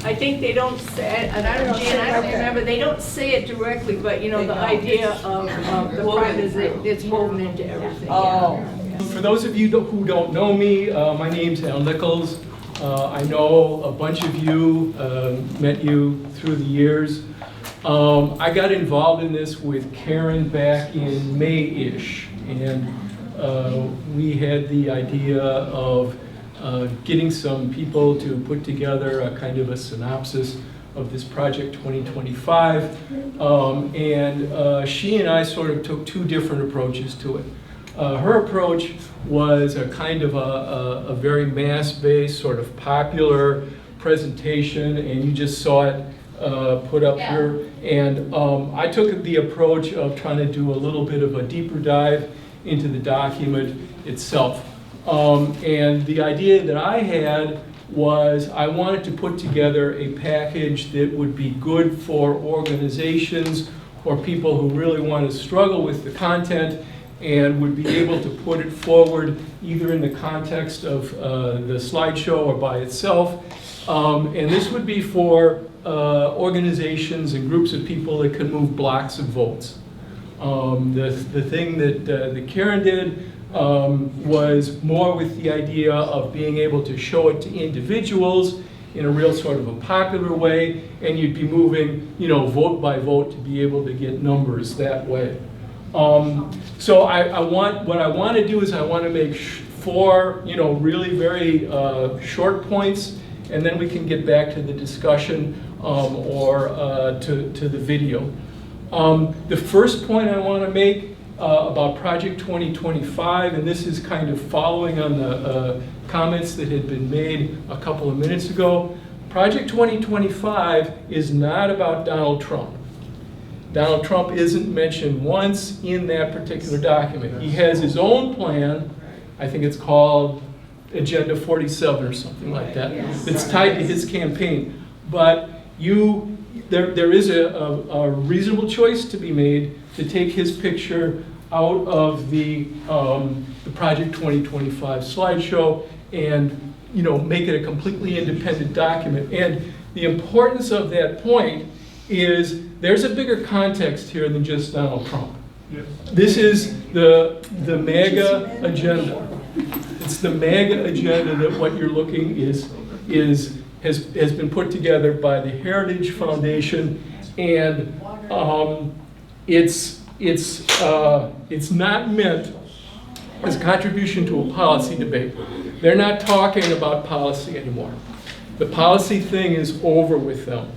I think they don't say, and I don't remember, they don't say it directly, but you know, the idea of the privatization, it's woven into everything. Oh. For those of you who don't know me, my name's Al Nichols. I know a bunch of you, met you through the years. I got involved in this with Karen back in May-ish, and we had the idea of getting some people to put together a kind of a synopsis of this Project 2025, and she and I sort of took two different approaches to it. Her approach was a kind of a very mass-based, sort of popular presentation, and you just saw it put up here. And I took the approach of trying to do a little bit of a deeper dive into the document itself. And the idea that I had was I wanted to put together a package that would be good for organizations or people who really want to struggle with the content and would be able to put it forward either in the context of the slideshow or by itself. And this would be for organizations and groups of people that can move blocks of votes. The thing that Karen did was more with the idea of being able to show it to individuals in a real sort of a popular way, and you'd be moving, you know, vote by vote to be able to get numbers that way. So what I want to do is I want to make four, you know, really very short points, and then we can get back to the discussion or to the video. The first point I want to make about Project 2025, and this is kind of following on the comments that had been made a couple of minutes ago. Project 2025 is not about Donald Trump. Donald Trump isn't mentioned once in that particular document. He has his own plan, I think it's called Agenda 47 or something like that. It's tied to his campaign. But you there is a reasonable choice to be made to take his picture out of the Project 2025 slideshow and, you know, make it a completely independent document. And the importance of that point is there's a bigger context here than just Donald Trump. This is the MAGA agenda. It's the MAGA agenda that what you're looking has been put together by the Heritage Foundation, and it's not meant as a contribution to a policy debate. They're not talking about policy anymore. The policy thing is over with them.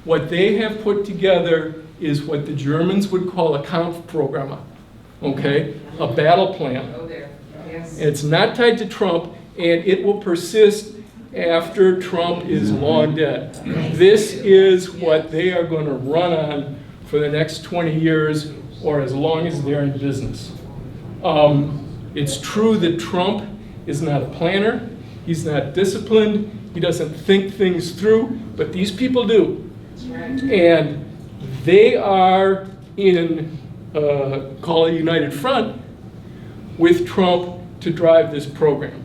What they have put together is what the Germans would call a Kampfprogramm, okay? A battle plan. It's not tied to Trump, and it will persist after Trump is long dead. This is what they are going to run on for the next 20 years or as long as they're in business. It's true that Trump is not a planner. He's not disciplined. He doesn't think things through, but these people do. And they are in, call it United Front, with Trump to drive this program.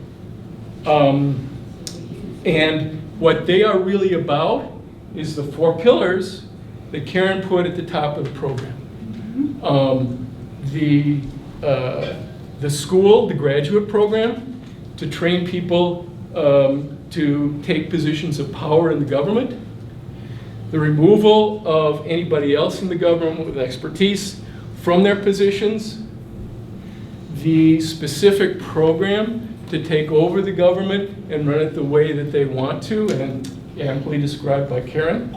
And what they are really about is the 4 pillars that Karen put at the top of the program. The school, the graduate program, to train people to take positions of power in the government. The removal of anybody else in the government with expertise from their positions. The specific program to take over the government and run it the way that they want to, and amply described by Karen.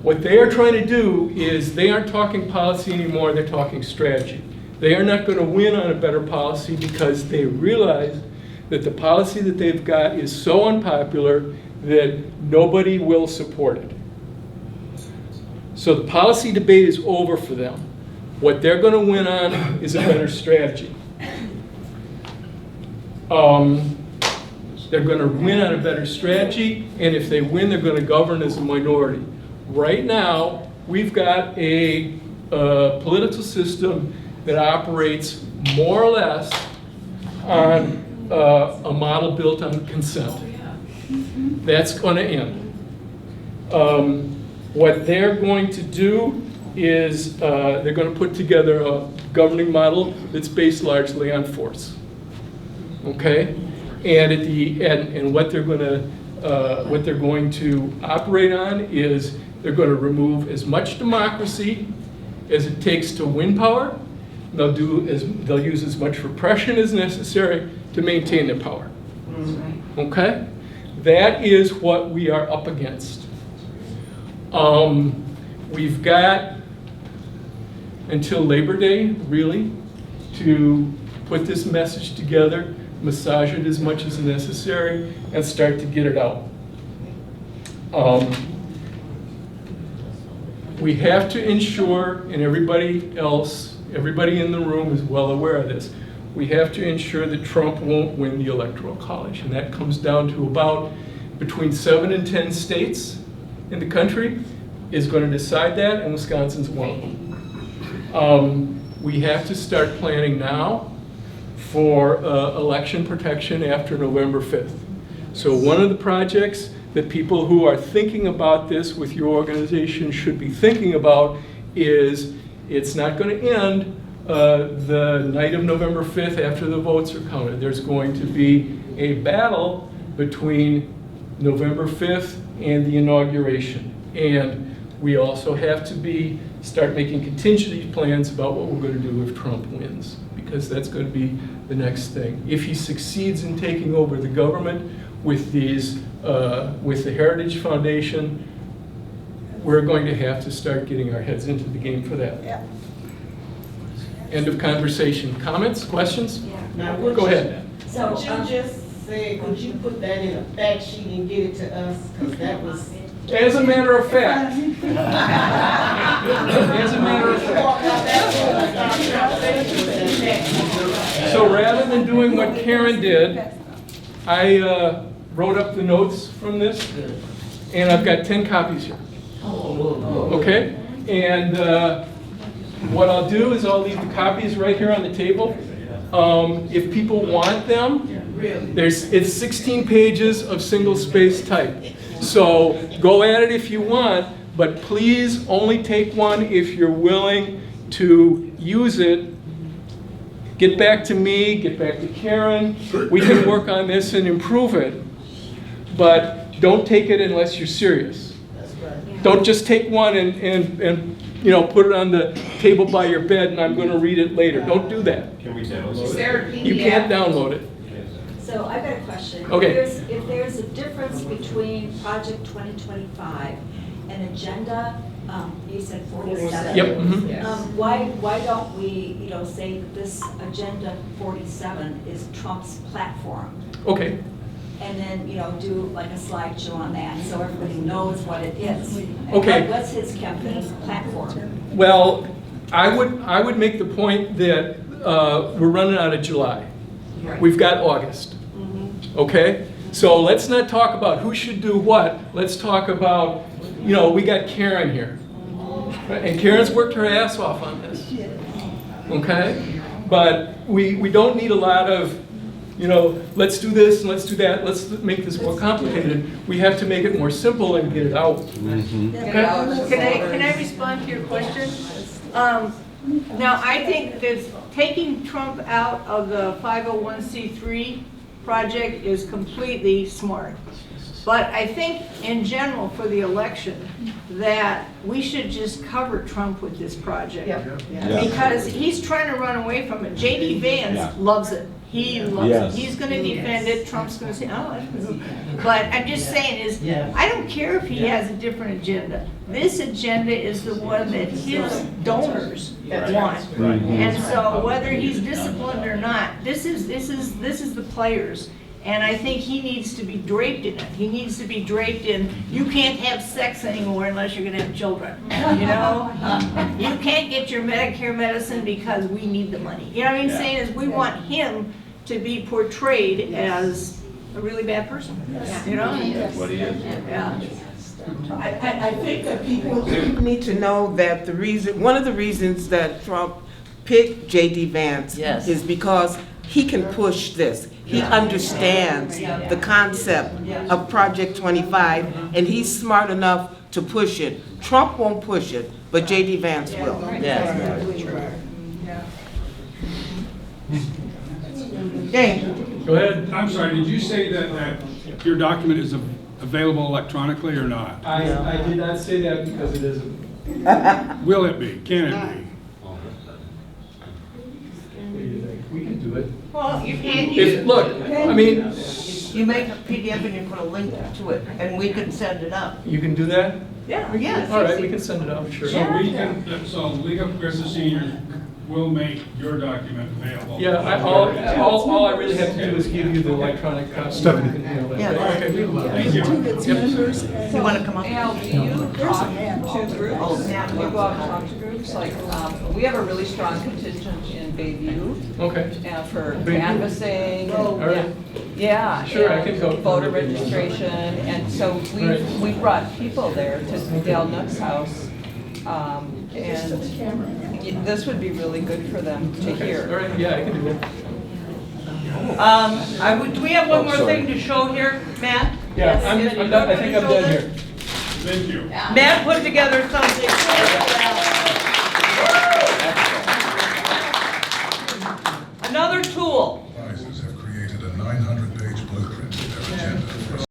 What they are trying to do is they aren't talking policy anymore, they're talking strategy. They are not going to win on a better policy because they realize that the policy that they've got is so unpopular that nobody will support it. So the policy debate is over for them. What they're going to win on is a better strategy. They're going to win on a better strategy, and if they win, they're going to govern as a minority. Right now, we've got a political system that operates more or less on a model built on consent. That's going to end. What they're going to do is they're going to put together a governing model that's based largely on force. Okay, and what they're going to operate on is they're going to remove as much democracy as it takes to win power. They'll use as much repression as necessary to maintain their power. Okay, that is what we are up against. We've got until Labor Day, really, to put this message together, massage it as much as necessary, and start to get it out. We have to ensure, and everybody else, everybody in the room is well aware of this, we have to ensure that Trump won't win the Electoral College. And that comes down to about between 7 and 10 states in the country is going to decide that, and Wisconsin's one of them. We have to start planning now for election protection after November 5th. So one of the projects that people who are thinking about this with your organization should be thinking about is it's not going to end the night of November 5th after the votes are counted. There's going to be a battle between November 5th and the inauguration. And we also have to start making contingency plans about what we're going to do if Trump wins, because that's going to be the next thing. If he succeeds in taking over the government with with the Heritage Foundation, we're going to have to start getting our heads into the game for that. Yeah. End of conversation. Comments, questions? Now, Go ahead. So you just said, could you put that in a fact sheet and get it to us? Because that was. As a matter of fact. As a matter of fact. So rather than doing what Karen did, I wrote up the notes from this, and I've got 10 copies here. Okay? And what I'll do is I'll leave the copies right here on the table. If people want them, it's 16 pages of single-space type. So go at it if you want, but please only take one if you're willing to use it. Get back to me, get back to Karen. We can work on this and improve it, but don't take it unless you're serious. Don't just take one and put it on the table by your bed and I'm going to read it later. Don't do that. Can we download it? You can't download it. So I've got a question. Okay. If there's a difference between Project 2025 and Agenda, you said 47. Yep. Mhm. Why don't we, say that this Agenda 47 is Trump's platform? Okay. And then, do like a slideshow on that so everybody knows what it is. And Okay. What's his campaign platform? Well, I would make the point that we're running out of July. Right. We've got August. Okay? So let's not talk about who should do what. Let's talk about, we got Karen here. And Karen's worked her ass off on this. Okay? But we don't need a lot of, let's do this and let's do that. Let's make this more complicated. We have to make it more simple and get it out. Can I respond to your question? Now, I think that taking Trump out of the 501c3 project is completely smart. But I think in general for the election that we should just cover Trump with this project. Because he's trying to run away from it. J.D. Vance loves it. He loves it. He's going to defend it. Trump's going to say, oh, I don't know. But I'm just saying I don't care if he has a different agenda. This agenda is the one that his donors want. And so whether he's disciplined or not, this is the players. And I think he needs to be draped in it. He needs to be draped in, you can't have sex anymore unless you're gonna have children, You can't get your Medicare medicine because we need the money. You know what I'm saying is we want him to be portrayed as a really bad person, That's what he is. Yeah. I think that people need to know that one of the reasons that Trump picked J.D. Vance is because he can push this. He understands the concept of Project 25, and he's smart enough to push it. Trump won't push it, but J.D. Vance will. James. Go ahead. I'm sorry, did you say that your document is available electronically or not? I did not say that because it isn't. Will it be? Can it be? We can do it. Well, you can't use it. Look, I mean, You make a PDF and you put a link to it, and we can send it up. you can do that? Yeah, yes. All right, we can send it out, sure. So League of Progressive Seniors will make your document available. Yeah, all I really have to do is give you the electronic copy. Stephanie. Thank you. You want to come up? Al, do you talk to groups? Do you go out and talk to groups? Like, we have a really strong contingent in Bayview. Okay. For Bayview. canvassing. All right. Yeah. Sure, I and can go. Voter registration, and so we brought people there to Dale Nook's house. And this would be really good for them to hear. All right, yeah, I can do it. Do we have one more thing to show here, Matt? Yeah, I'm done, I think I'm done here. Thank you. Matt put together something. Another tool. Advisors have created a 900-page blueprint of their agenda for a